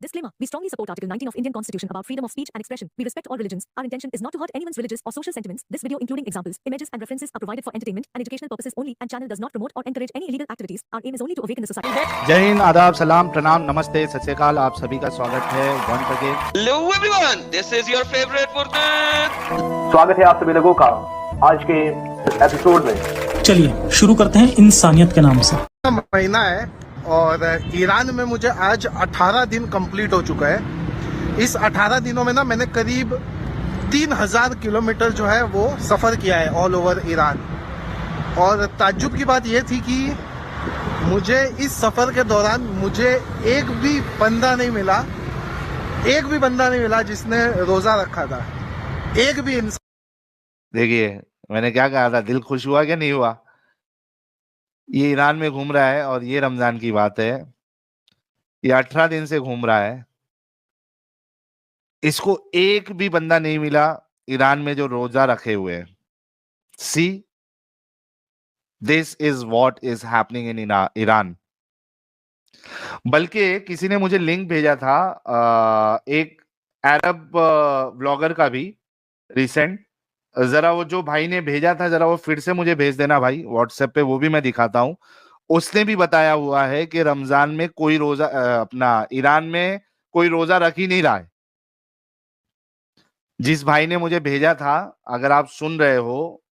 Disclaimer. We strongly support Article 19 of Indian Constitution about freedom of speech and expression. We respect all religions. Our intention is not to hurt anyone's religious or social sentiments. This video, including examples, images, and references, are provided for entertainment and educational purposes only, and channel does not promote or encourage any illegal activities. Our aim is only to awaken the society. जय हिंद, आदाब, सलाम, प्रणाम, नमस्ते, सत श्री अकाल। आप सभी का स्वागत है once again. Hello everyone, this is your favorite Furkan. स्वागत है आप सभी लोगों का आज के एपिसोड में। चलिए शुरू करते हैं इंसानियत के नाम से। महीना है और ईरान में मुझे आज 18 दिन कंप्लीट हो चुका है। इस 18 दिनों में ना मैंने करीब 3000 किलोमीटर जो है वो सफ़र किया है ऑल ओवर ईरान। और ताज्जुब की बात यह थी कि मुझे इस सफ़र के दौरान मुझे एक भी बंदा नहीं मिला जिसने रोज़ा रखा था। एक भी इंसान। देखिए मैंने क्या कहा था, दिल खुश हुआ क्या नहीं हुआ। ये ईरान में घूम रहा है और ये रमजान की बात है, ये 18 दिन से घूम रहा है। इसको एक भी बंदा नहीं मिला ईरान में जो रोजा रखे हुए है। See this is what is happening in Iran. बल्कि किसी ने मुझे लिंक भेजा था एक अरब ब्लॉगर का भी रिसेंट। जरा वो जो भाई ने भेजा था जरा वो फिर से मुझे भेज देना भाई व्हाट्सएप पे, वो भी मैं दिखाता हूं। उसने भी बताया हुआ है कि रमजान में कोई रोजा अपना ईरान में कोई रोजा रख ही नहीं रहा है। जिस भाई ने मुझे भेजा था, अगर आप सुन रहे हो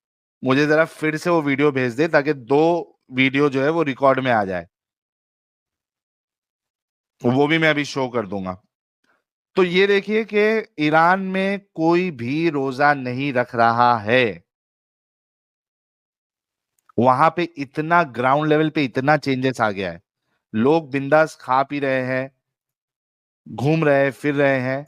मुझे जरा फिर से वो वीडियो भेज दे ताकि 2 वीडियो जो है वो रिकॉर्ड में आ जाए, वो भी मैं अभी शो कर दूंगा। तो ये देखिए कि ईरान में कोई भी रोजा नहीं रख रहा है। वहां पे इतना ग्राउंड लेवल पे इतना चेंजेस आ गया है। लोग बिंदास खा पी रहे हैं, घूम रहे हैं, फिर रहे हैं।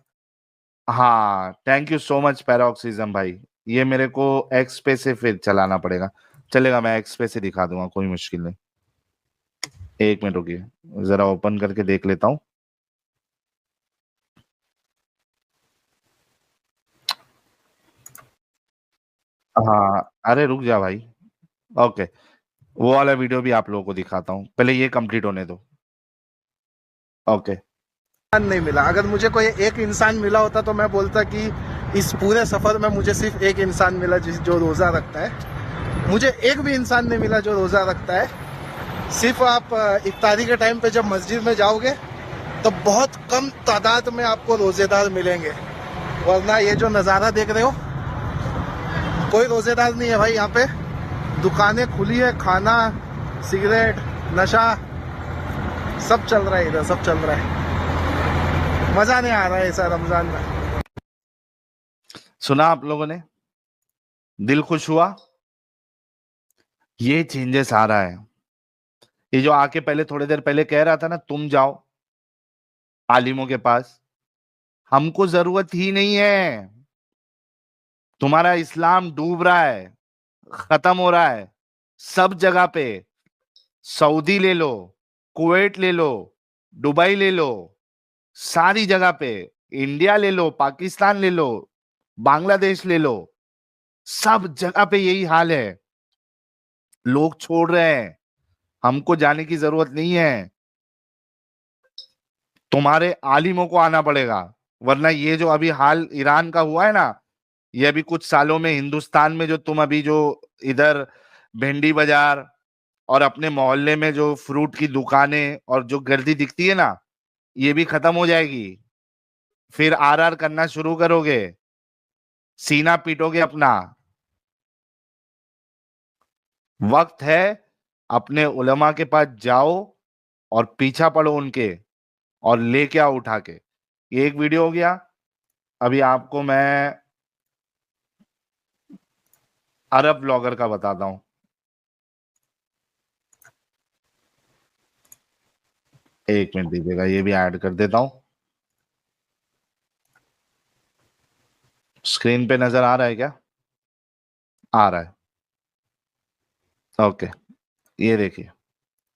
हाँ, थैंक यू सो मच पैरोक्सिज्म भाई। ये मेरे को एक्स पे से फिर चलाना पड़ेगा। चलेगा, मैं एक्स पे से दिखा दूंगा, कोई मुश्किल नहीं। 1 मिनट रुकिए, जरा ओपन करके देख लेता हूं। हाँ, अरे रुक जा भाई। ओके, वो वाला वीडियो भी आप लोगों को दिखाता हूँ, पहले ये कंप्लीट होने दो। ओके, नहीं मिला। अगर मुझे कोई एक इंसान मिला होता तो मैं बोलता कि इस पूरे सफर में मुझे सिर्फ एक इंसान मिला जो रोजा रखता है। मुझे एक भी इंसान नहीं मिला जो रोजा रखता है। सिर्फ आप इफ्तारी के टाइम पे जब मस्जिद में जाओगे तो बहुत कम तादाद में आपको रोजेदार मिलेंगे, वरना ये जो नज़ारा देख रहे हो कोई रोजेदार नहीं है भाई। यहाँ पे दुकानें खुली है, खाना, सिगरेट, नशा सब चल रहा है, इधर सब चल रहा है। मजा नहीं आ रहा है ऐसा रमजान में। सुना आप लोगों ने, दिल खुश हुआ। ये चेंजेस आ रहा है। ये जो आके पहले थोड़ी देर पहले कह रहा था ना, तुम जाओ आलिमों के पास, हमको जरूरत ही नहीं है। तुम्हारा इस्लाम डूब रहा है, खत्म हो रहा है सब जगह पे। सऊदी ले लो, कुवैत ले लो, दुबई ले लो, सारी जगह पे, इंडिया ले लो, पाकिस्तान ले लो, बांग्लादेश ले लो, सब जगह पे यही हाल है। लोग छोड़ रहे हैं, हमको जाने की जरूरत नहीं है। तुम्हारे आलिमों को आना पड़ेगा, वरना ये जो अभी हाल ईरान का हुआ है ना, ये अभी कुछ सालों में हिंदुस्तान में जो तुम अभी जो इधर भिंडी बाजार और अपने मोहल्ले में जो फ्रूट की दुकानें और जो गर्दी दिखती है ना, ये भी खत्म हो जाएगी। फिर आरआर करना शुरू करोगे, सीना पीटोगे अपना। वक्त है अपने उलमा के पास जाओ और पीछा पड़ो उनके और लेके आओ उठा के। ये एक वीडियो हो गया। अभी आपको मैं अरब ब्लॉगर का बताता हूं। एक मिनट दीजिएगा, ये भी ऐड कर देता हूं। स्क्रीन पे नजर आ रहा है क्या? आ रहा है, ओके। ये देखिए,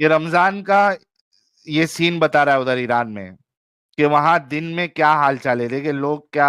ये रमजान का ये सीन बता रहा है उधर ईरान में कि वहां दिन में क्या हाल चाल है। देखिए लोग क्या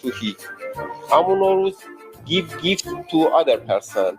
to he. Amunorus give gift to other person.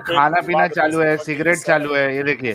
खाना पीना चालू है, सिगरेट चालू है. ये देखिए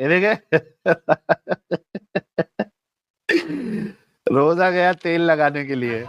ये देखिए रोजा गया तेल लगाने के लिए.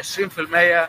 20%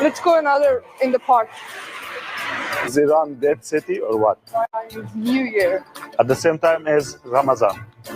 Let's go another in the park. Is Iran dead city or what? New Year. At the same time as Ramadan.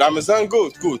Ramadan good.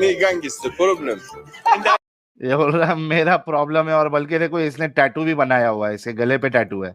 me gangster problem. ये बोल रहा है मेरा प्रॉब्लम है और बल्कि देखो इसने टैटू भी बनाया हुआ है, इसके गले पे टैटू है.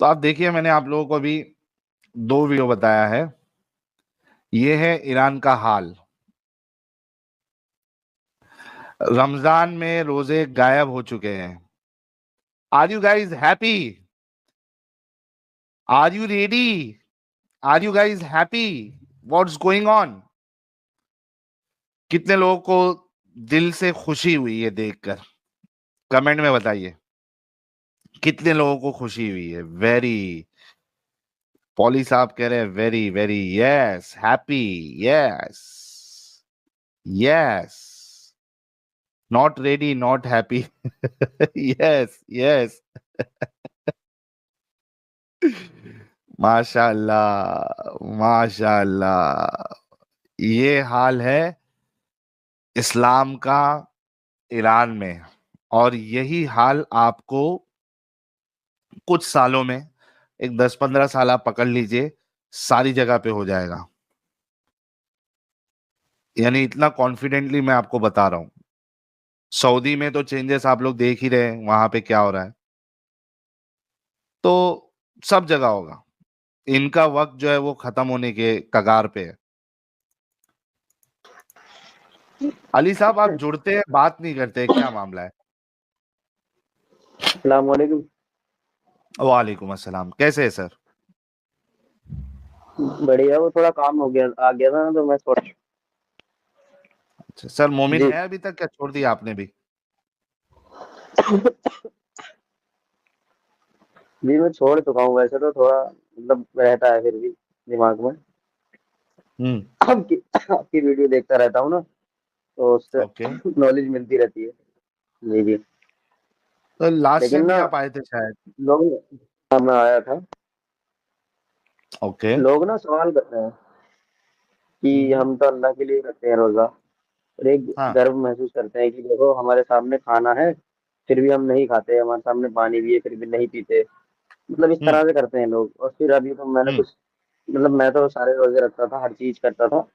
तो आप देखिए मैंने आप लोगों को अभी 2 वीडियो बताया है. ये है ईरान का हाल. रमजान में रोजे गायब हो चुके हैं. Are you guys happy? Are you ready? Are you guys happy? What's going on? कितने लोगों को दिल से खुशी हुई है देखकर? कमेंट में बताइए कितने लोगों को खुशी हुई है. वेरी पॉली साहब कह रहे हैं very very yes happy yes yes not ready not happy yes yes माशाअल्लाह माशाअल्लाह. ये हाल है इस्लाम का ईरान में और यही हाल आपको कुछ सालों में एक 10-15 साल आप पकड़ लीजिए सारी जगह पे हो जाएगा. यानी इतना कॉन्फिडेंटली मैं आपको बता रहा हूं. सऊदी में तो चेंजेस आप लोग देख ही रहे हैं वहां पे क्या हो रहा है. तो सब जगह होगा. इनका वक्त जो है वो खत्म होने के कगार पे है. अली साहब आप जुड़ते हैं बात नहीं करते, क्या मामला है? अस्सलाम वालेकुम. वालेकुम अस्सलाम. कैसे है सर? बढ़िया. वो थोड़ा काम हो गया आ गया था ना तो मैं थोड़ा. अच्छा सर, मोमिन जी. है अभी तक क्या छोड़ दिया आपने भी? जी मैं छोड़ चुका हूँ. वैसे तो थोड़ा मतलब रहता है फिर भी दिमाग में. आपकी वीडियो देखता रहता हूँ ना तो उससे ओके. नॉलेज मिलती रहती है. जी जी. तो लास्ट लेकिन टाइम भी ना आप आए थे शायद. लोग हाँ, मैं आया था. ओके. लोग ना सवाल करते हैं कि हम तो अल्लाह के लिए रखते हैं रोजा और एक हाँ. गर्व महसूस करते हैं कि देखो हमारे सामने खाना है फिर भी हम नहीं खाते. हमारे सामने पानी भी है फिर भी नहीं पीते. मतलब इस हम्म तरह से करते हैं लोग। और फिर अभी तो मैंने हम्म कुछ, मतलब मैं तो सारे रोजे रखता था, हर चीज करता था,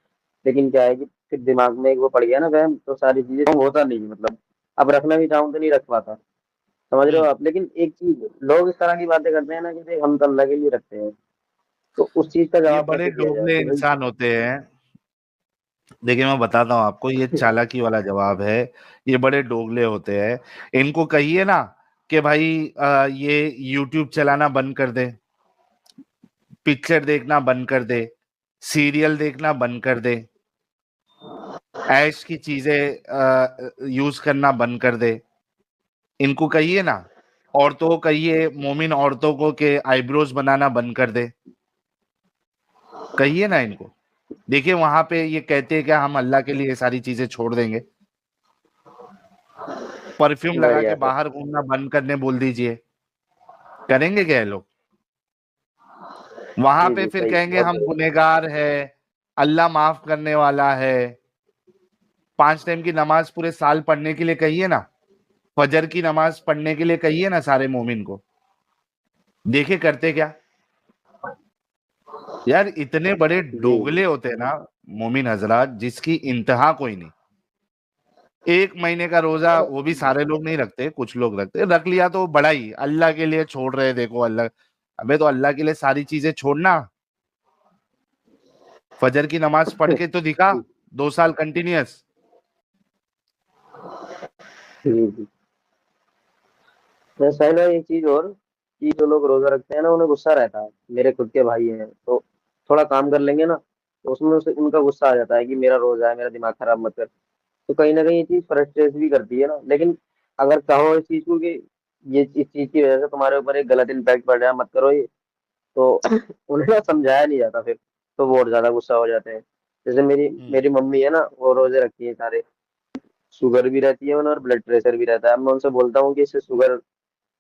लेकिन क्या है कि फिर दिमाग में एक वो पड़ गया ना वहम, तो सारी चीजें होता नहीं, मतलब अब रखना भी चाहूँ तो नहीं रख पाता, समझ रहे हो हम्म आप। लेकिन एक चीज, लोग इस तरह की बातें करते हैं ना कि देख हम तो अल्लाह के लिए रखते हैं, तो उस चीज का ये जवाब बड़े कैसे दिया जाए दोगले कि भाई। इंसान होते हैं। देखिए मैं बताता हूँ आपको, ये चालाकी वाला जवाब है। ये बड़े दोगले होते हैं। इनको कहिए ना कि भाई ये यूट्यूब चलाना बंद कर दे, पिक्चर देखना बंद कर दे, सीरियल देखना बंद कर दे, ऐश की चीजें यूज करना बंद कर दे। इनको कहिए ना, औरतों को कहिए, मोमिन औरतों को कि आईब्रोज बनाना बंद कर दे। कहिए ना इनको। देखिए वहां पे ये कहते हैं कि हम अल्लाह के लिए ये सारी चीजें छोड़ देंगे। परफ्यूम लगा के बढ़िया सर। बाहर घूमना बंद करने बोल दीजिए, करेंगे क्या ये लोग? वहां जी पे जी फिर सही, कहेंगे बहुत हम बढ़िया। गुनहगार है, अल्लाह माफ करने वाला है। 5 टाइम की नमाज पूरे साल पढ़ने के लिए कहिए ना, फजर की नमाज पढ़ने के लिए कहिए ना सारे मोमिन को। देखिए करते क्या। यार इतने बड़े जी डोगले होते हैं ना मोमिन हजरात, जिसकी इंतहा कोई नहीं। 1 महीने का रोजा वो भी सारे लोग नहीं रखते, कुछ लोग रखते, रख लिया तो बड़ा ही अल्लाह के लिए छोड़ रहे हैं, देखो अल्लाह। अबे तो अल्लाह के लिए सारी चीजें छोड़ना। फजर की नमाज पढ़ के तो दिखा, 2 साल कंटिन्यूअस। जी जी। मैं सही ना, एक चीज और, कि जो लोग रोजा रखते हैं ना उन्हें गुस्सा रहता है। मेरे खुद के भाई हैं, तो थोड़ा काम कर लेंगे ना, तो उसमें उसे उनका गुस्सा आ जाता है कि मेरा रोजा है, मेरा दिमाग खराब मत कर। तो कहीं ना कहीं ये चीज फ्रस्ट्रेट भी करती है ना। लेकिन अगर कहो इस चीज को कि ये इस चीज की वजह से तुम्हारे ऊपर एक गलत इम्पैक्ट पड़ रहा है, मत करो ये, तो उन्हें ना समझाया नहीं जाता फिर, तो वो और ज्यादा गुस्सा हो जाते हैं। जैसे मेरी हम्म मेरी मम्मी है ना, वो रोजे रखती है सारे, शुगर भी रहती है उन्हें और ब्लड प्रेशर भी रहता है। अब मैं उनसे बोलता हूँ कि इससे शुगर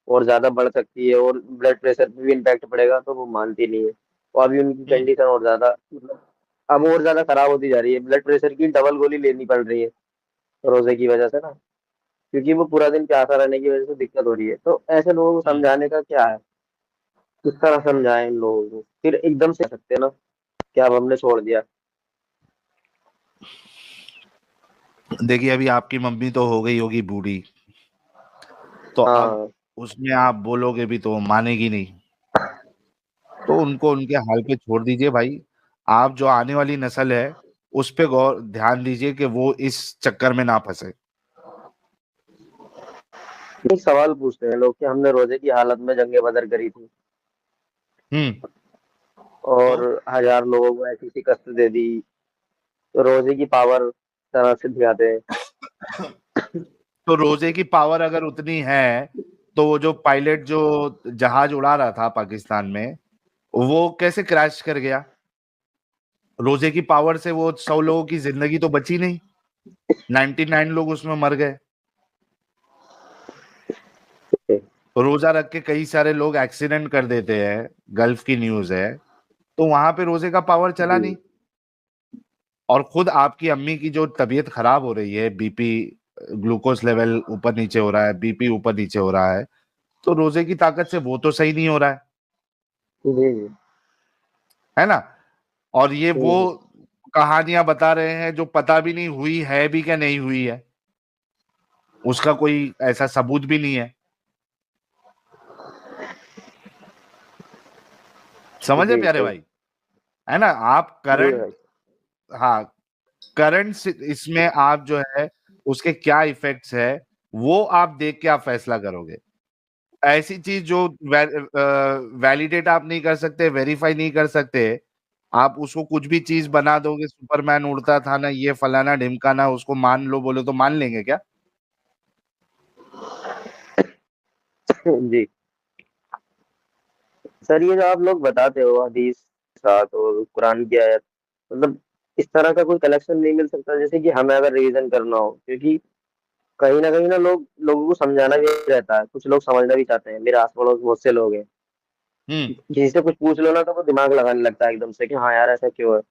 और ज्यादा बढ़ सकती है और ब्लड प्रेशर पे भी इम्पैक्ट पड़ेगा, तो वो मानती नहीं है। और अभी उनकी हम्म कंडीशन और ज्यादा, मतलब अब और ज्यादा खराब होती जा रही है, ब्लड प्रेशर की डबल गोली लेनी पड़ रही है रोजे की वजह से ना, क्योंकि वो पूरा दिन प्यासा रहने की वजह से दिक्कत हो रही है। तो ऐसे लोगों को हम्म समझाने का क्या है, किस तरह समझाएं इन लोगों को, फिर एकदम से सकते हैं ना क्या अब हमने छोड़ दिया। देखिए अभी आपकी मम्मी तो हो गई होगी बूढ़ी, तो अब हाँ उसमें आप बोलोगे भी तो वो मानेगी नहीं। तो उनको उनके हाल पे छोड़ दीजिए भाई। आप जो आने वाली नस्ल है उस पे गौर ध्यान दीजिए कि वो इस चक्कर में ना फंसे। एक सवाल पूछते हैं लोग कि हमने रोजे की हालत में जंगे बदर करी थी हम्म तो और 1000 लोगों को ऐसी शिकस्त दे दी, तो रोजे की पावर तरह से दिखाते हैं। तो रोजे की पावर अगर उतनी है, तो वो जो पायलट जो जहाज उड़ा रहा था पाकिस्तान में, वो कैसे क्रैश कर गया? रोजे की पावर से वो 100 लोगों की जिंदगी तो बची नहीं, 99 लोग उसमें मर गए। रोजा रख के कई सारे लोग एक्सीडेंट कर देते हैं, गल्फ की न्यूज है। तो वहां पे रोजे का पावर चला जी नहीं। और खुद आपकी अम्मी की जो तबीयत खराब हो रही है, बीपी, ग्लूकोज लेवल ऊपर नीचे हो रहा है, बीपी ऊपर नीचे हो रहा है, तो रोजे की ताकत से वो तो सही नहीं हो रहा जी जी है ना? और ये वो जी कहानियां बता रहे हैं जो पता भी नहीं हुई है भी क्या नहीं हुई है, उसका कोई ऐसा सबूत भी नहीं है। समझे जी प्यारे सही। भाई? है ना? आप जी करंट, भाई। हाँ, करंट इसमें आप जो है उसके क्या इफेक्ट्स है, वो आप देख के आप फैसला करोगे। ऐसी चीज जो वैलिडेट आप नहीं कर सकते, वेरीफाई नहीं कर सकते, आप उसको कुछ भी चीज बना दोगे, सुपरमैन उड़ता था ना, ये फलाना ढिमकाना, उसको मान लो बोले तो मान लेंगे क्या? जी सर, ये जो आप लोग बताते हो हदीस के साथ और कुरान की आयत, मतलब इस तरह का कोई कलेक्शन नहीं मिल सकता जैसे कि हमें अगर रिवीजन करना हो, क्योंकि कहीं ना लोग लोगों को समझाना भी रहता है, कुछ लोग समझना भी चाहते हैं। मेरे आस पड़ोस बहुत से लोग हैं, हम्म किसी से कुछ पूछ लो ना तो वो दिमाग लगाने लगता है एकदम से कि हाँ यार ऐसा क्यों है।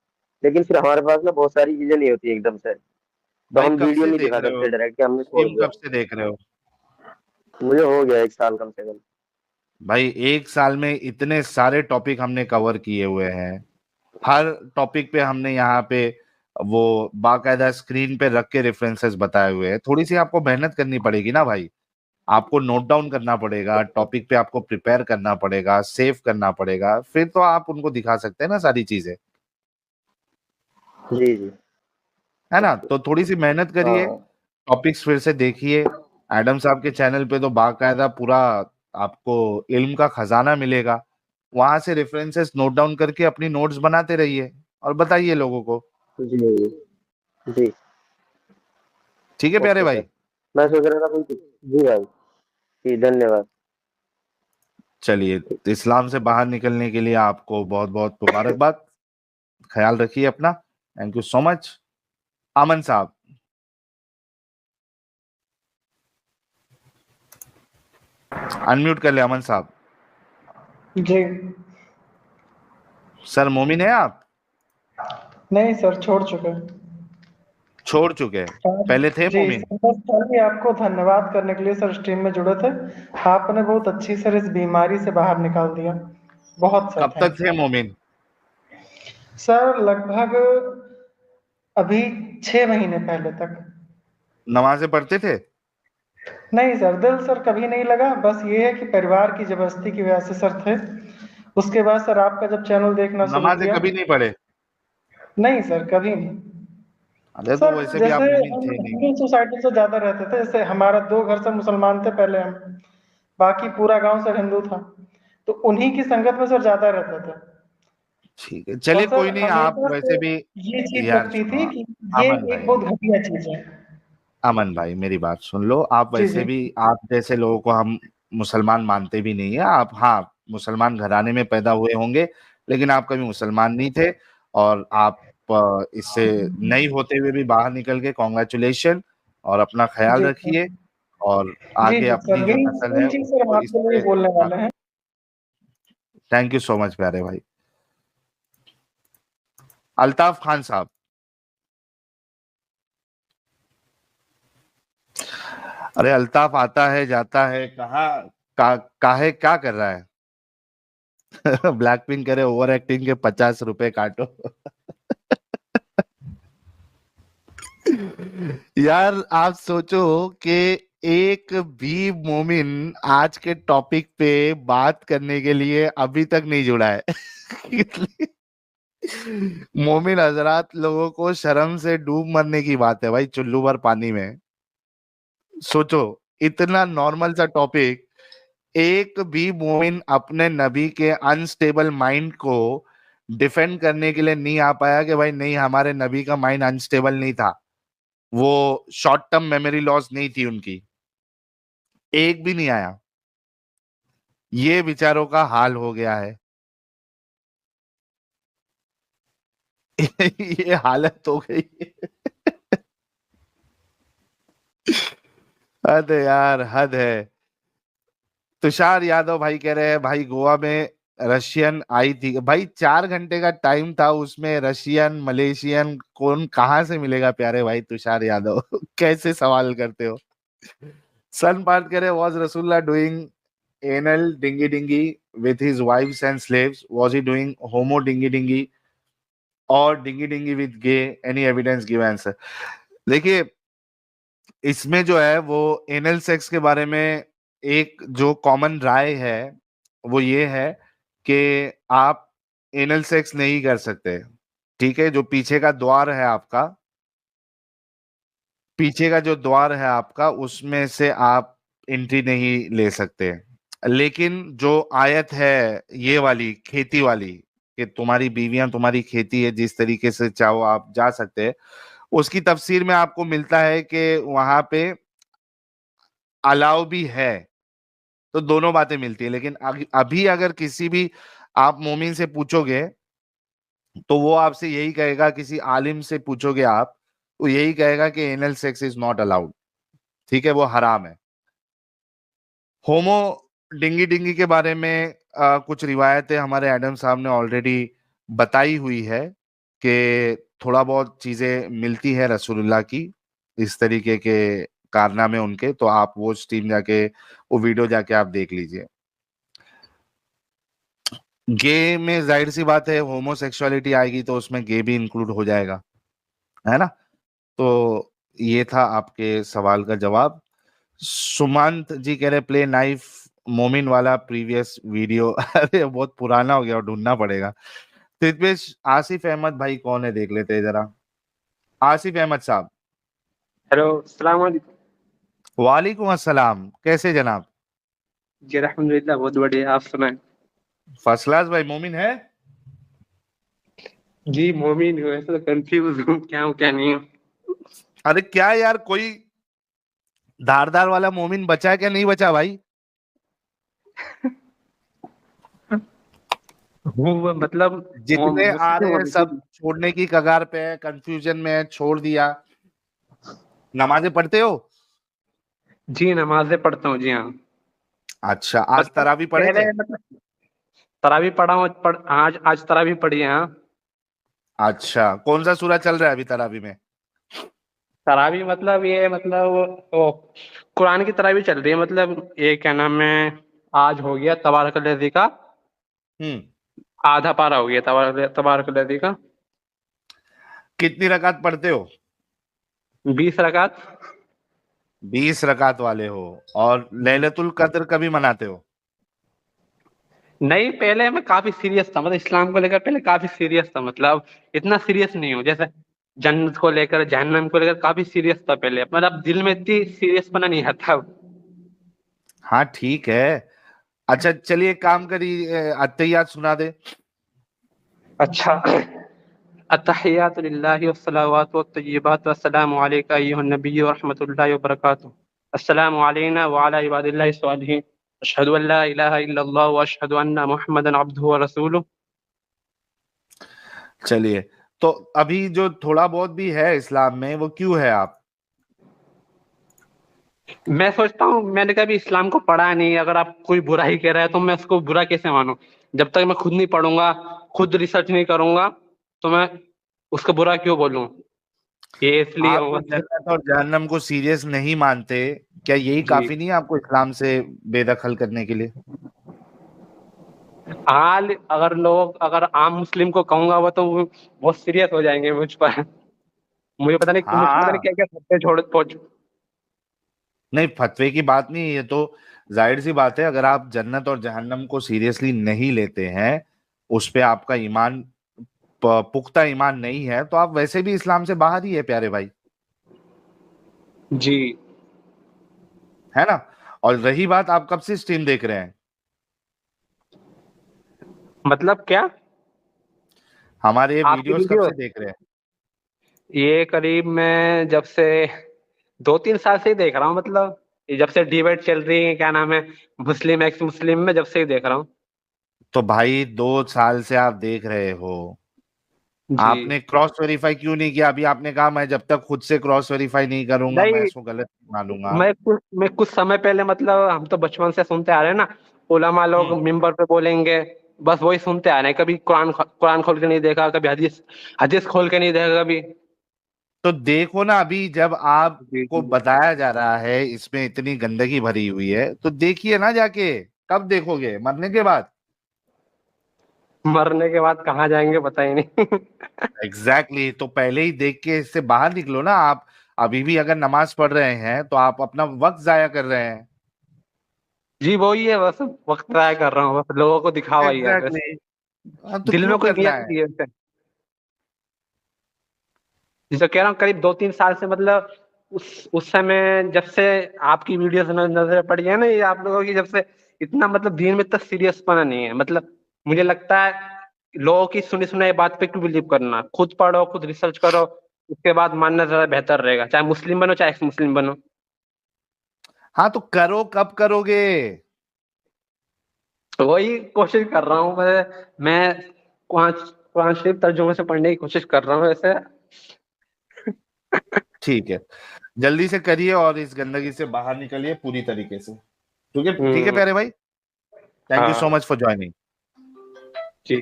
लेकिन फिर हमारे पास ना बहुत सारी चीजें नहीं होती एकदम से, तो भाई हम कब वीडियो से नहीं देख दिखा रहे हो? सकते डायरेक्ट कि हमने छोड़ स्ट्रीम दिया। कब से देख रहे हो? मुझे हो गया 1 साल कम से कम। भाई 1 साल में इतने सारे टॉपिक हमने कवर किए हुए हैं, हर टॉपिक पे हमने यहाँ पे वो बाकायदा स्क्रीन पे रख के रेफरेंसेस बताए हुए हैं। थोड़ी सी आपको मेहनत करनी पड़ेगी ना भाई, आपको नोट डाउन करना पड़ेगा, टॉपिक पे आपको प्रिपेयर करना पड़ेगा, सेव करना पड़ेगा, फिर तो आप उनको दिखा सकते हैं ना सारी चीजें, जी जी। है ना। तो थोड़ी सी मेहनत करिए, हाँ टॉपिक्स फिर से देखिए। एडम साहब के चैनल पे तो बाकायदा पूरा आपको इल्म का खजाना मिलेगा, वहां से रेफरेंसेस नोट डाउन करके अपनी नोट्स बनाते रहिए और बताइए लोगों को। जी जी। ठीक है प्यारे ओके भाई। सर, मैं सोच रहा था कोई। जी भाई, जी धन्यवाद। चलिए, तो इस्लाम से बाहर निकलने के लिए आपको बहुत बहुत मुबारकबाद। ख्याल रखिए अपना। Thank you so much. Aman साहब, अनम्यूट कर ले अमन साहब। जी। सर मोमिन है आप? नहीं सर, छोड़ चुके। छोड़ चुके हैं, पहले थे जी मोमिन? सर, बस खाली आपको धन्यवाद करने के लिए सर स्ट्रीम में जुड़े थे। आपने बहुत अच्छी सर इस बीमारी से बाहर निकाल दिया। बहुत सर कब तक थैंक्स। थे मोमिन? सर लगभग अभी 6 महीने पहले तक। नमाजें पढ़ते थे? नहीं सर, दिल सर कभी नहीं लगा, बस ये है कि परिवार की जबरदस्ती की वजह से सर थे। उसके बाद सर आपका जब चैनल देखना शुरू नमाजें किया। कभी नहीं पढ़े? नहीं सर, कभी नहीं। अरे तो सर वैसे भी आप जैसे मोमिन हम थे नहीं। हिंदू सोसाइटी से ज्यादा रहते थे, जैसे हमारा 2 घर से मुसलमान थे पहले हम, बाकी पूरा गांव सर हिंदू था, तो उन्हीं की संगत में सर ज्यादा रहते थे। ठीक है, और चलिए सर कोई नहीं, आप हमेशा से वैसे भी। ये चीज यार लगती सुनो, थी कि ये अमन एक भाई, बहुत घटिया चीज है। अमन भाई मेरी बात सुन लो। आप जी वैसे जी। भी, आप जैसे लोगों को हम मुसलमान मानते भी नहीं है। आप हाँ, मुसलमान घराने में पैदा हुए होंगे, लेकिन आप कभी मुसलमान नहीं थे। और आप इससे नहीं होते हुए भी बाहर निकल के कॉन्ग्रेचुलेशन। और अपना ख्याल जी सर। रखिए, और जी आगे जी सर, अपनी जो यही नस्ल यही है चीज सर हम उसको आपके लिए इससे। बोलने वाले हैं। थैंक यू सो मच प्यारे भाई। अल्ताफ खान साहब, अरे अल्ताफ आता है जाता है, काहे क्या कर रहा है? ब्लैक पिंक करे ओवर एक्टिंग के 50 रुपए काटो। यार आप सोचो कि एक भी मोमिन आज के टॉपिक पे बात करने के लिए अभी तक नहीं जुड़ा है। मोमिन हजरात लोगों को शर्म से डूब मरने की बात है भाई, चुल्लू भर पानी में। सोचो, इतना नॉर्मल सा टॉपिक, एक भी मोमिन अपने नबी के अनस्टेबल माइंड को डिफेंड करने के लिए नहीं आ पाया कि भाई नहीं, हमारे नबी का माइंड अनस्टेबल नहीं था, वो शॉर्ट टर्म मेमोरी लॉस नहीं थी उनकी। एक भी नहीं आया। ये विचारों का हाल हो गया है। ये हालत हो गई है। हद है यार, हद है। तुषार यादव भाई कह रहे हैं भाई गोवा में रशियन आई थी भाई, 4 घंटे का टाइम था, उसमें रशियन मलेशियन कौन कहाँ से मिलेगा प्यारे भाई तुषार यादव। कैसे सवाल करते हो। सन पार्ट कह रहे, वॉज रसूलुल्लाह doing anal dingy dingy with his wives and slaves, was he doing homo dingy dingy और dingy dingy with gay, any evidence give answer. देखिए, इसमें जो है वो एनल सेक्स के बारे में एक जो कॉमन राय है वो ये है कि आप एनल सेक्स नहीं कर सकते। ठीक है, जो पीछे का द्वार है आपका, पीछे का जो द्वार है आपका, उसमें से आप एंट्री नहीं ले सकते। लेकिन जो आयत है ये वाली खेती वाली, कि तुम्हारी बीवियां तुम्हारी खेती है, जिस तरीके से चाहो आप जा सकते हैं, उसकी तफसीर में आपको मिलता है कि वहां पे अलाउ भी है। तो दोनों बातें मिलती है। लेकिन अभी अगर किसी भी आप मोमिन से पूछोगे तो वो आपसे यही कहेगा, किसी आलिम से पूछोगे आप, वो यही कहेगा कि anal sex is not allowed. ठीक है, वो हराम है। होमो डिंगी डिंगी के बारे में कुछ रिवायतें हमारे एडम साहब ने ऑलरेडी बताई हुई है कि थोड़ा बहुत चीजें मिलती है रसूलुल्लाह की, इस तरीके के कारनामे उनके। तो आप वो स्ट्रीम जाके, वो वीडियो जाके आप देख लीजिए। गे में जाहिर सी बात है होमोसेक्सुअलिटी आएगी तो उसमें गे भी इंक्लूड हो जाएगा, है ना। तो ये था आपके सवाल का जवाब। सुमंत जी कह रहे प्ले नाइफ मोमिन वाला प्रीवियस वीडियो। अरे बहुत पुराना हो गया और ढूंढना पड़ेगा। तो इसमें आसिफ अहमद भाई कौन है देख लेते हैं जरा। आसिफ अहमद साहब। हेलो, अस्सलाम वालेकुम। वालेकुम अस्सलाम, कैसे जनाब? जी अल्हम्दुलिल्लाह, बहुत बढ़िया। आप सुनाएं। फर्स्ट क्लास भाई। मोमिन है? जी मोमिन हूँ, ऐसे तो कंफ्यूज हूँ क्या हूँ क्या नहीं हूँ। अरे क्या यार, कोई धारदार वाला मोमिन बचा है क्या नहीं बचा भाई? वो मतलब जितने आ रहे हैं सब मुस्लिम। छोड़ने की कगार पे है, कंफ्यूजन में है, छोड़ दिया। नमाजें पढ़ते हो? जी नमाजें पढ़ता हूँ, जी हाँ। अच्छा, आज मतलब तरावी पढ़े थे? पहले मतलब तरावी पढ़ा हूँ, आज तरावी पढ़ी है, हाँ। अच्छा, कौन सा सूरा चल रहा है अभी तरावी में? तरावी मतलब ये मतलब वो कुरान की तरावी चल रही है। मतलब ये क्या नाम है, आज हो गया तबारकल्लज़ी का आधा पारा हो गया, तबारकल्लज़ी का। कितनी रकात पढ़ते हो? 20 रकात। 20 रकात वाले हो। और लैलतुल कद्र कभी मनाते हो? नहीं, पहले मैं काफी सीरियस था, मतलब इस्लाम को लेकर पहले काफी सीरियस था। मतलब इतना सीरियस नहीं हूँ, जैसे जन्नत को लेकर जहन्नम को लेकर काफी सीरियस था पहले। मतलब दिल में इतनी सीरियसपना नहीं आता अब। हाँ ठीक है। अच्छा चलिए, एक काम करिए, अत्तहियात सुना दे। अच्छा। अत्तहियातु लिल्लाहि वस्सलावातु वत्तय्यिबातु वस्सलामु अलैका अय्युहन नबिय्यु व रहमतुल्लाहि व बरकातुहू। अस्सलामु अलैना व अला इबादिल्लाहि स्वालिहीन। अशहदु अन ला इलाहा इल्लल्लाह व अशहदु अन्ना मुहम्मदन अब्दुहु व रसूलुहु। चलिए, तो अभी जो थोड़ा बहुत भी है इस्लाम में वो क्यों है आप? मैं सोचता हूँ, मैंने कभी इस्लाम को पढ़ा नहीं। अगर आप कोई बुराई कह रहा है तो मैं उसको बुरा कैसे मानूं? जब तक मैं खुद नहीं पढ़ूंगा, खुद रिसर्च नहीं करूंगा, तो मैं उसको बुरा क्यों बोलूं? ये इसलिए आप होगा। जन्नत और जहन्नम को सीरियस नहीं मानते, क्या यही जी काफी नहीं है आपको इस्लाम से बेदखल करने के लिए? हाँ, अगर आम मुस्लिम को कहूंगा वो तो वो बहुत सीरियस हो जाएंगे मुझ पर। मुझे पता नहीं हाँ, क्या क्या फतवे छोड़ पहुंच। नहीं फतवे की बात नहीं है, ये तो जाहिर सी बात है। अगर आप जन्नत और जहन्नम को सीरियसली नहीं लेते हैं, उस पे आपका ईमान पुख्ता ईमान नहीं है, तो आप वैसे भी इस्लाम से बाहर ही है प्यारे भाई, जी है ना। और रही बात, आप कब से स्ट्रीम देख रहे हैं? मतलब क्या? हमारे ये आपकी वीडियोस कब वीडियो से देख रहे हैं? ये करीब मैं जब से 2-3 साल से ही देख रहा हूँ। मतलब ये जब से डिबेट चल रही है, क्या नाम है, मुस्लिम एक्स मुस्लिम में, जब से ही देख रहा हूँ। तो भाई 2 साल से आप देख रहे हो, जी आपने क्रॉस वेरीफाई क्यों नहीं किया? अभी आपने कहा मैं जब तक खुद से क्रॉस वेरीफाई नहीं करूंगा मैं नहीं, इसको गलत नहीं मानूंगा। मैं कुछ समय पहले, मतलब हम तो बचपन से सुनते आ रहे हैं ना, उलमा लोग हम्म मिंबर पे बोलेंगे, बस वही सुनते आ रहे हैं। कभी कुरान खोल के नहीं देखा, कभी हदीस हदीस खोल के नहीं देखा कभी। तो देखो ना, अभी जब जी आपको जी। बताया जा रहा है इसमें इतनी गंदगी भरी हुई है, तो देखिए ना जाके। कब देखोगे? मरने के बाद? मरने के बाद कहाँ जाएंगे पता ही नहीं। एग्जैक्टली exactly, तो पहले ही देख के इससे बाहर निकलो ना आप। अभी भी अगर नमाज पढ़ रहे हैं तो आप अपना वक्त जाया कर रहे हैं। जी वही है, बस वक्त ज़ाया कर रहा हूँ, बस लोगों को दिखावा ही है बस। Exactly exactly. हाँ, तो दिल क्यों में कोई करना नियत है? नहीं है वैसे। जिसे कह रहा हूँ, करीब 2-3 साल से, मतलब उस समय जब से आपकी वीडियोस नजर पड़ी है ना, ये आप लोगों की, जब से इतना मतलब दीन में इतना सीरियसपना नहीं है। मतलब मुझे लगता है लोगों की सुनी सुनाई बात पे क्यों बिलीव करना? खुद पढ़ो, खुद रिसर्च करो, उसके बाद मानना ज्यादा बेहतर रहेगा। चाहे मुस्लिम बनो, चाहे एक्स मुस्लिम बनो। हाँ तो करो, कब करोगे? तो वही कोशिश कर रहा हूँ मैं कुरान कुरान शरीफ तर्जुमे से पढ़ने की कोशिश कर रहा हूँ वैसे। ठीक है, जल्दी से करिए और इस गंदगी से बाहर निकलिए पूरी तरीके से। ठीक है हम्म। प्यारे भाई। थैंक यू सो हाँ मच फॉर ज्वाइनिंग। जी।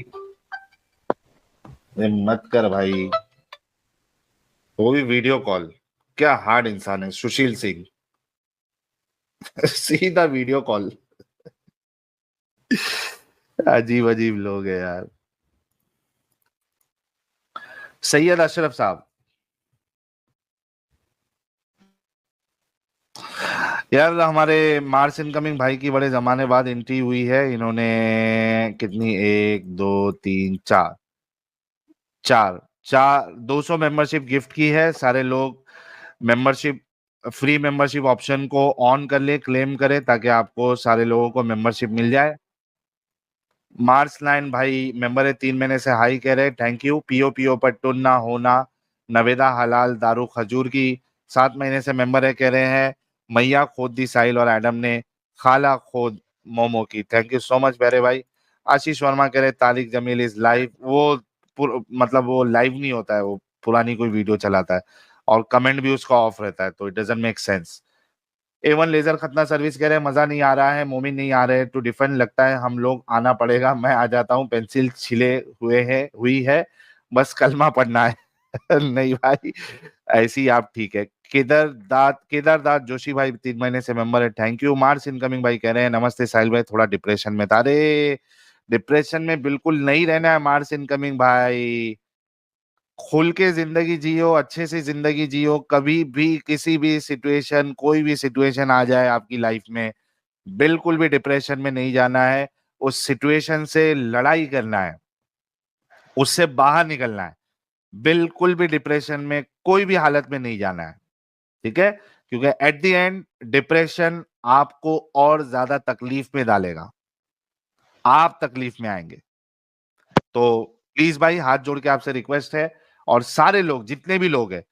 मत कर भाई, वो भी वीडियो कॉल। क्या हार्ड इंसान है सुशील सिंह। सीधा वीडियो कॉल। अजीब अजीब लोग है यार। सैयद अशरफ साहब, यार हमारे मार्स इनकमिंग भाई की बड़े जमाने बाद एंट्री हुई है। इन्होंने कितनी, 1 2 3 4 चार चार 200 मेंबरशिप गिफ्ट की है। सारे लोग मेंबरशिप, फ्री मेंबरशिप ऑप्शन को ऑन कर ले, क्लेम करें, ताकि आपको सारे लोगों को मेंबरशिप मिल जाए। मार्स लाइन भाई मेंबर है, 3 महीने से हाई कह रहे, थैंक यू। पीओ पीओ पर टुन ना होना, नवेदा हलाल दारू खजूर की 7 महीने से मेंबर है, कह रहे हैं। मैया खोद दी साहिल और एडम ने, खाला खोद मोमो की, थैंक यू सो मच प्यारे भाई। आशीष वर्मा कह रहे तारिक जमील इज लाइव, वो मतलब वो लाइव नहीं होता है, वो पुरानी कोई वीडियो चलाता है और कमेंट भी उसका ऑफ रहता है, तो it doesn't make sense. A1 laser खतना सर्विस कह रहे हैं मजा नहीं आ रहा है, मोमिन नहीं आ रहे टू डिफेंड, लगता है हम लोग आना पड़ेगा, मैं आ जाता हूँ, पेंसिल छिले हुई है, बस कलमा पढ़ना है। नहीं भाई, ऐसी आप ठीक है। केदारदात जोशी भाई 3 महीने से मेंबर है, थैंक यू। मार्स इनकमिंग भाई कह रहे हैं नमस्ते साहिल भाई, थोड़ा डिप्रेशन में था। अरे डिप्रेशन में बिल्कुल नहीं रहना है मार्स इनकमिंग भाई, खुल के जिंदगी जियो, अच्छे से जिंदगी जियो। कभी भी किसी भी सिचुएशन, कोई भी सिचुएशन आ जाए आपकी लाइफ में, बिल्कुल भी डिप्रेशन में नहीं जाना है। उस सिचुएशन से लड़ाई करना है, उससे बाहर निकलना है। बिल्कुल भी डिप्रेशन में कोई भी हालत में नहीं जाना है, ठीक है? क्योंकि एट द एंड डिप्रेशन आपको और ज्यादा तकलीफ में डालेगा, आप तकलीफ में आएंगे। तो प्लीज भाई हाथ जोड़ के आपसे रिक्वेस्ट है, और सारे लोग जितने भी लोग हैं,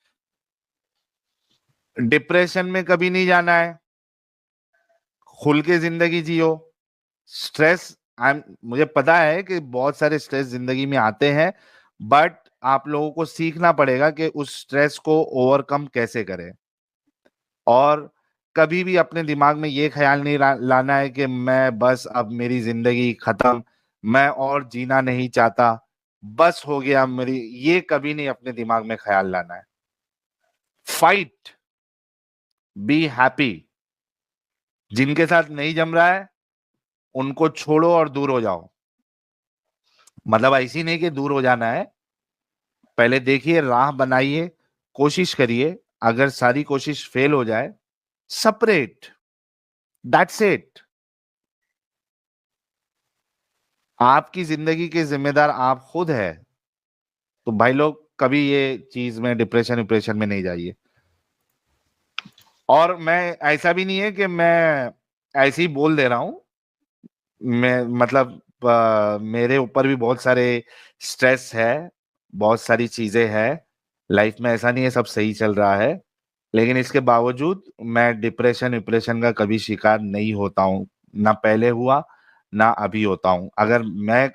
डिप्रेशन में कभी नहीं जाना है, खुल के जिंदगी जियो। स्ट्रेस, मुझे पता है कि बहुत सारे स्ट्रेस जिंदगी में आते हैं, बट आप लोगों को सीखना पड़ेगा कि उस स्ट्रेस को ओवरकम कैसे करें। और कभी भी अपने दिमाग में ये ख्याल नहीं लाना है कि मैं बस अब मेरी जिंदगी खत्म, मैं और जीना नहीं चाहता, बस हो गया मेरी, ये कभी नहीं अपने दिमाग में ख्याल लाना है। Fight, be happy. जिनके साथ नहीं जम रहा है उनको छोड़ो और दूर हो जाओ। मतलब ऐसी नहीं कि दूर हो जाना है, पहले देखिए, राह बनाइए, कोशिश करिए। अगर सारी कोशिश फेल हो जाए, सेपरेट, दैट्स इट। आपकी जिंदगी के जिम्मेदार आप खुद है। तो भाई लोग कभी ये चीज में डिप्रेशन में नहीं जाइए। और मैं, ऐसा भी नहीं है कि मैं ऐसे ही बोल दे रहा हूं, मैं मतलब मेरे ऊपर भी बहुत सारे स्ट्रेस है, बहुत सारी चीजें हैं लाइफ में, ऐसा नहीं है सब सही चल रहा है, लेकिन इसके बावजूद मैं डिप्रेशन का कभी शिकार नहीं होता हूँ, ना पहले हुआ ना अभी होता हूँ। अगर मैं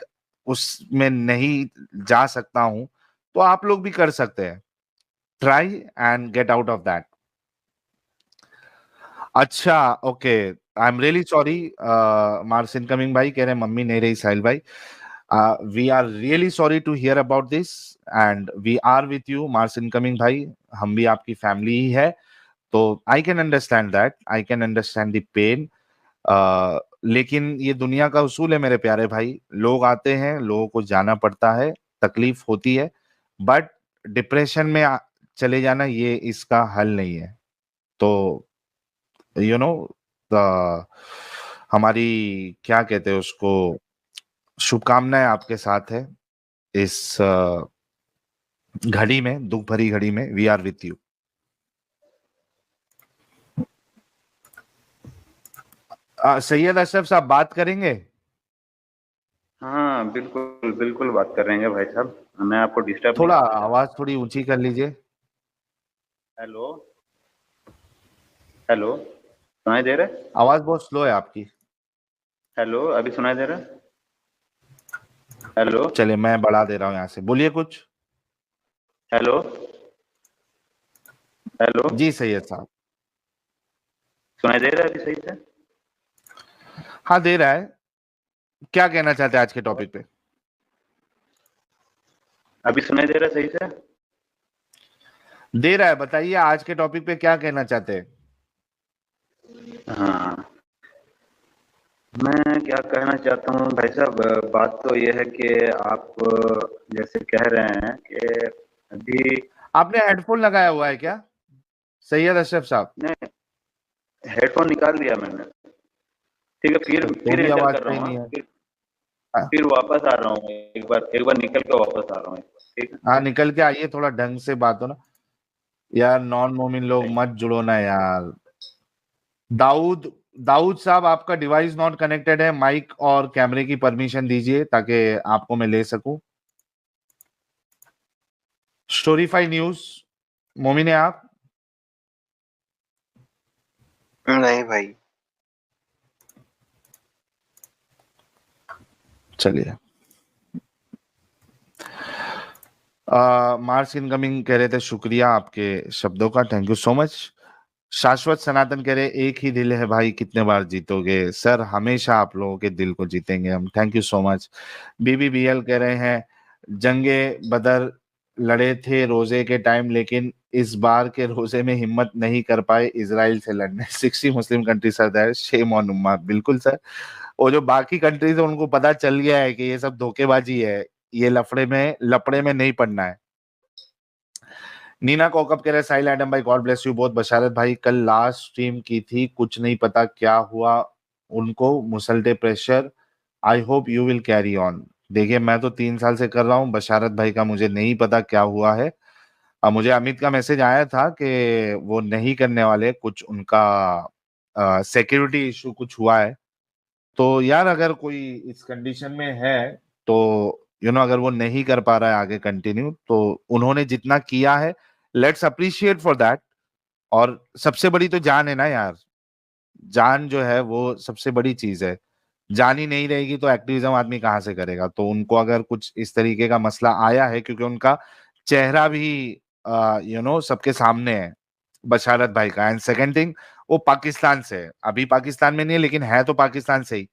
उसमें नहीं जा सकता हूँ तो आप लोग भी कर सकते हैं। Try and get out of that. अच्छा, okay, I am really sorry. Mars incoming भाई कह रहे हैं मम्मी नहीं रही साहिल भाई, we are really sorry to hear about this and we are with you Mars incoming भाई, हम भी आपकी फैमिली ही है। तो I can understand that, I can understand the pain. लेकिन ये दुनिया का उसूल है मेरे प्यारे भाई, लोग आते हैं, लोगों को जाना पड़ता है, तकलीफ होती है, बट डिप्रेशन में चले जाना ये इसका हल नहीं है। तो यू नो, हमारी क्या कहते हैं उसको, शुभकामनाएं आपके साथ है इस घड़ी में, दुख भरी घड़ी में। We are with you. Syed Ashraf साहब बात करेंगे? हाँ बिल्कुल बिल्कुल बात करेंगे भाई साहब, मैं आपको डिस्टर्ब नहीं थोड़ा करना चाहता। आवाज थोड़ी ऊंची कर लीजिए। हेलो हेलो, सुनाई दे रहा है? आवाज बहुत स्लो है आपकी। हेलो, अभी सुनाई दे रहा है? हेलो, चलिए मैं बढ़ा दे रहा हूँ यहाँ से, बोलिए कुछ। हेलो हेलो, जी सैयद साहब। सुनाई दे रहा है अभी सही से? हाँ दे रहा है। क्या कहना चाहते हैं आज के टॉपिक पे? अभी सुनाई दे रहा है सही से? दे रहा है, बताइए आज के टॉपिक पे क्या कहना चाहते हैं? हाँ, मैं क्या कहना चाहता हूँ भाई साहब, बात तो ये है कि आप जैसे कह रहे हैं कि अभी आपने हेडफोन लगाया हुआ है क्या सैयद अशरफ साहब? नहीं, हेडफोन निकाल दिया मैंने। ठीक है, तो फिर भी एंटर आवाज कर रहा सही हूँ। नहीं हाँ, है। हाँ। फिर वापस आ रहा हूँ, एक बार निकल के वापस आ रहा हूँ एक बार, ठीक है। हाँ, निकल के आइए, थोड़ा ढंग से बात हो ना यार। नॉन मोमिन लोग मत जुड़ो ना यार। दाऊद दाऊद साहब, आपका डिवाइस नॉट कनेक्टेड है। माइक और कैमरे की परमिशन दीजिए ताकि आपको मैं ले सकूं। स्टोरीफाई न्यूज, मोमिन है आप? नहीं भाई। चलिए। मार्स इनकमिंग कह रहे थे, शुक्रिया आपके शब्दों का, थैंक यू सो मच। शाश्वत सनातन कह रहे, एक ही दिल है भाई, कितने बार जीतोगे? सर हमेशा आप लोगों के दिल को जीतेंगे हम, थैंक यू सो मच। बीबीबीएल कह रहे हैं, जंगे बदर लड़े थे रोजे के टाइम, लेकिन इस बार के रोजे में हिम्मत नहीं कर पाए इजराइल से लड़ने। 60 Muslim country sir that, shame on उम्मा। बिल्कुल सर, और जो बाकी कंट्रीज है उनको पता चल गया है कि ये सब धोखेबाजी है, ये लफड़े में नहीं पड़ना है। नीना कोकप कह रहे, साहिल एडम भाई गॉड ब्लेस यू बोथ। बशारत भाई कल लास्ट स्ट्रीम की थी, कुछ नहीं पता क्या हुआ उनको, मुसल्टे pressure, I hope you will carry on. देखिए मैं तो 3 साल से कर रहा हूँ, बशारत भाई का मुझे नहीं पता क्या हुआ है। अब मुझे अमित का मैसेज आया था कि वो नहीं करने वाले, कुछ उनका सिक्योरिटी इशू कुछ हुआ है। तो यार अगर कोई इस कंडीशन में है तो अगर वो नहीं कर पा रहा है आगे कंटिन्यू, तो उन्होंने जितना किया है, लेट्स अप्रिशिएट फॉर दैट। और सबसे बड़ी तो जान है ना यार, जान जो है वो सबसे बड़ी चीज है। जान ही नहीं रहेगी तो एक्टिविज्म आदमी कहाँ से करेगा? तो उनको अगर कुछ इस तरीके का मसला आया है, क्योंकि उनका चेहरा भी सबके सामने है, बशारत भाई का। एंड सेकेंड थिंग, वो पाकिस्तान से है, अभी पाकिस्तान में नहीं है लेकिन है तो पाकिस्तान से ही।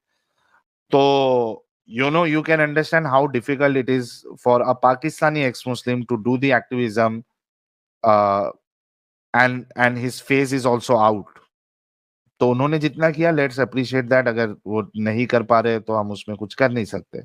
तो you can understand how difficult it is for a Pakistani ex-Muslim to do the activism, uh, and his face is also out. तो उन्होंने जितना किया, लेट्स अप्रिशिएट दैट। अगर वो नहीं कर पा रहे तो हम उसमें कुछ कर नहीं सकते।